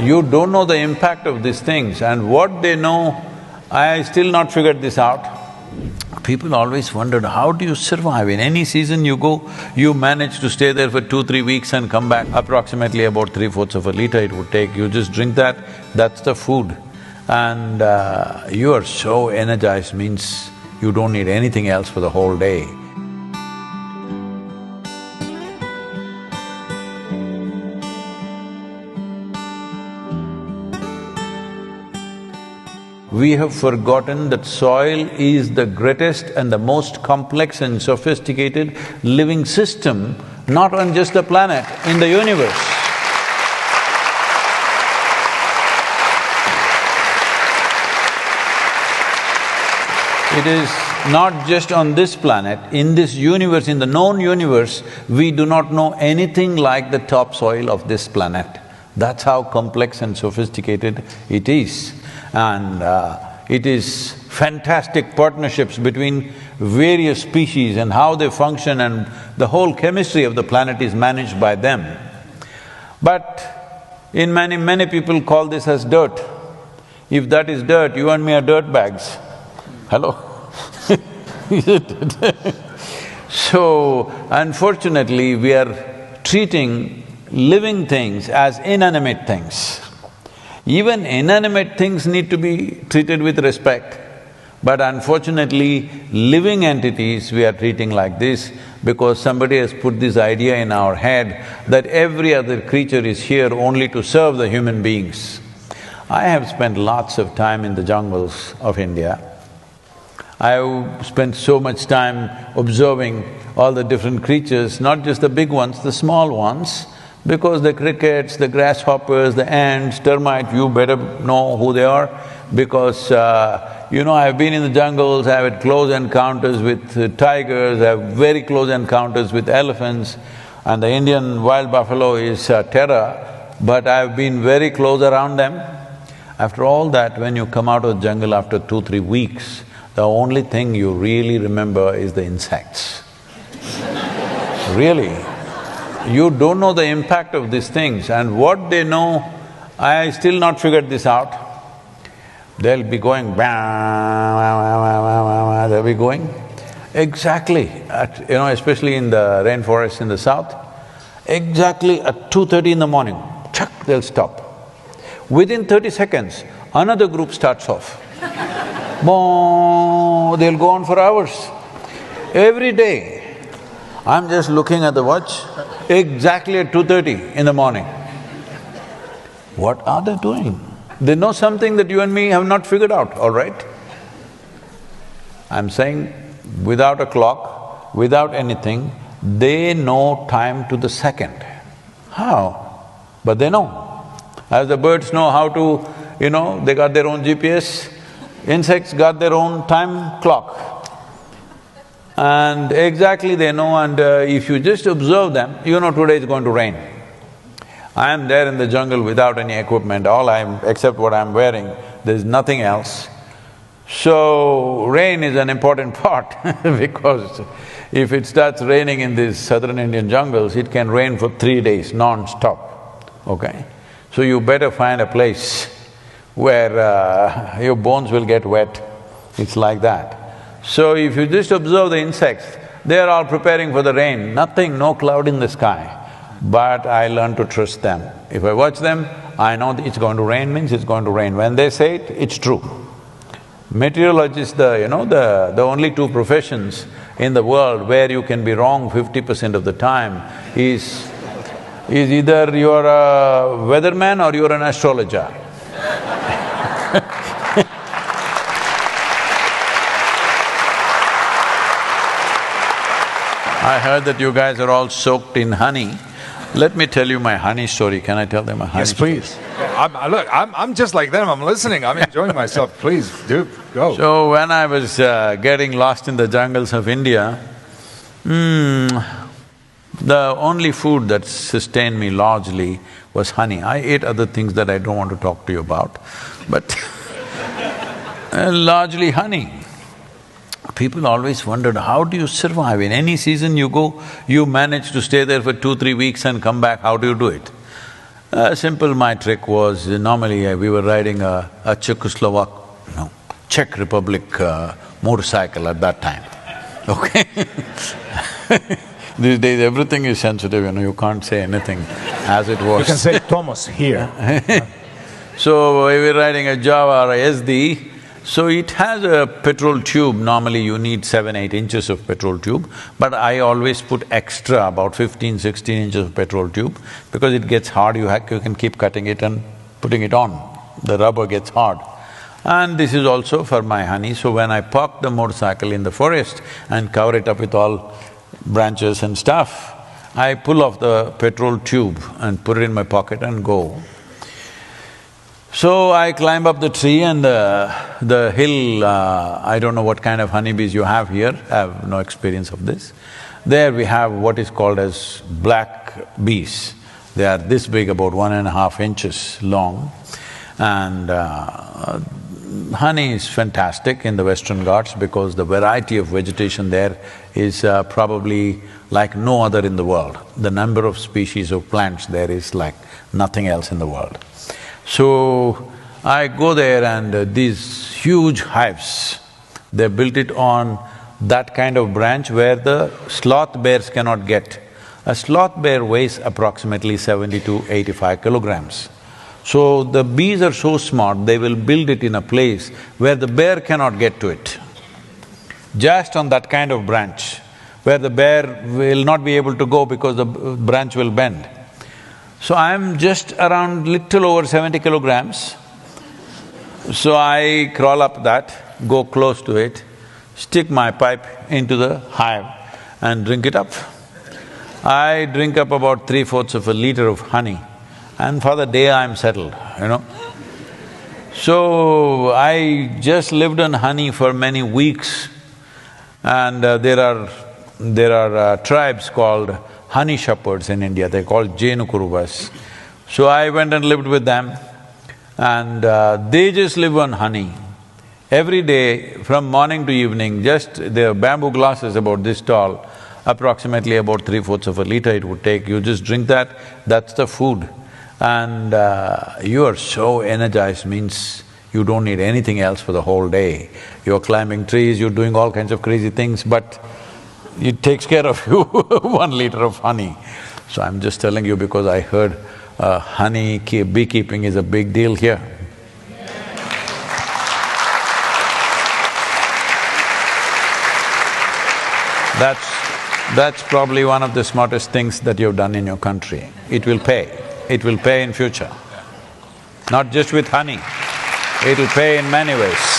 You don't know the impact of these things, and what they know, I still not figured this out. People always wondered, how do you survive? In any season you go, you manage to stay there for 2-3 weeks and come back. Approximately about 3/4 of a liter it would take. You just drink that, that's the food. And you are so energized, means you don't need anything else for the whole day. We have forgotten that soil is the greatest and the most complex and sophisticated living system, not on just the planet, in the universe. It is not just on this planet, in this universe, in the known universe, we do not know anything like the topsoil of this planet. That's how complex and sophisticated it is. And it is fantastic partnerships between various species and how they function, and the whole chemistry of the planet is managed by them. But in many people call this as dirt. If that is dirt, you and me are dirt bags. Hello? So, unfortunately, we are treating living things as inanimate things. Even inanimate things need to be treated with respect, but unfortunately, living entities we are treating like this because somebody has put this idea in our head that every other creature is here only to serve the human beings. I have spent lots of time in the jungles of India. I have spent so much time observing all the different creatures, not just the big ones, the small ones, because the crickets, the grasshoppers, the ants, termites, you better know who they are because I've been in the jungles, I've had close encounters with tigers, I have very close encounters with elephants, and the Indian wild buffalo is terror, but I've been very close around them. After all that, when you come out of the jungle after 2-3 weeks, the only thing you really remember is the insects. Really. You don't know the impact of these things, and what they know, I still not figured this out. They'll be going they'll be going exactly at… especially in the rainforest in the south, exactly at 2:30 in the morning, chuck, they'll stop. Within 30 seconds, another group starts off. They'll go on for hours. Every day, I'm just looking at the watch, exactly at 2:30 in the morning. What are they doing? They know something that you and me have not figured out, all right? I'm saying without a clock, without anything, they know time to the second. How? But they know. As the birds know how to, they got their own GPS, insects got their own time clock. And exactly they know, and if you just observe them, today is going to rain. I am there in the jungle without any equipment, except what I'm wearing, there's nothing else. So, rain is an important part because if it starts raining in these southern Indian jungles, it can rain for 3 days non-stop, okay? So you better find a place where your bones will get wet, it's like that. So if you just observe the insects, they are all preparing for the rain, nothing, no cloud in the sky. But I learn to trust them. If I watch them, I know that it's going to rain means it's going to rain. When they say it, it's true. Meteorologists, the only two professions in the world where you can be wrong 50% of the time is either you're a weatherman or you're an astrologer. I heard that you guys are all soaked in honey. Let me tell you my honey story. Can I tell them a honey story? Yes, please. I'm just like them. I'm listening. I'm enjoying myself. Please, do, go. So when I was getting lost in the jungles of India, the only food that sustained me largely was honey. I ate other things that I don't want to talk to you about, but largely honey. People always wondered, how do you survive? In any season you go, you manage to stay there for 2-3 weeks and come back, how do you do it? Simple, my trick was, normally we were riding a Czech Republic motorcycle at that time, okay? These days everything is sensitive, you can't say anything as it was. You can say Thomas here. So, we were riding a Java or a SD, so it has a petrol tube. Normally you need 7–8 inches of petrol tube, but I always put extra, about 15–16 inches of petrol tube, because it gets hard, you can keep cutting it and putting it on. The rubber gets hard. And this is also for my honey, so when I park the motorcycle in the forest and cover it up with all branches and stuff, I pull off the petrol tube and put it in my pocket and go. So I climb up the tree and the hill, I don't know what kind of honeybees you have here, I have no experience of this. There we have what is called as black bees. They are this big, about 1.5 inches long, and honey is fantastic in the Western Ghats because the variety of vegetation there is probably like no other in the world. The number of species of plants there is like nothing else in the world. So, I go there and these huge hives, they built it on that kind of branch where the sloth bears cannot get. A sloth bear weighs approximately 70 to 85 kilograms. So, the bees are so smart, they will build it in a place where the bear cannot get to it. Just on that kind of branch, where the bear will not be able to go because the branch will bend. So I'm just around little over 70 kilograms. So I crawl up that, go close to it, stick my pipe into the hive and drink it up. I drink up about 3/4 of a liter of honey, and for the day I'm settled, So I just lived on honey for many weeks, and there are tribes called honey shepherds in India, they're called Jenukuruvas. So I went and lived with them, and they just live on honey. Every day, from morning to evening, just their bamboo glasses about this tall, approximately about 3/4 of a liter it would take, you just drink that, that's the food. And you are so energized, means you don't need anything else for the whole day. You're climbing trees, you're doing all kinds of crazy things, but it takes care of you, 1 liter of honey. So I'm just telling you because I heard beekeeping is a big deal here. That's probably one of the smartest things that you've done in your country. It will pay. It will pay in future. Not just with honey, it'll pay in many ways.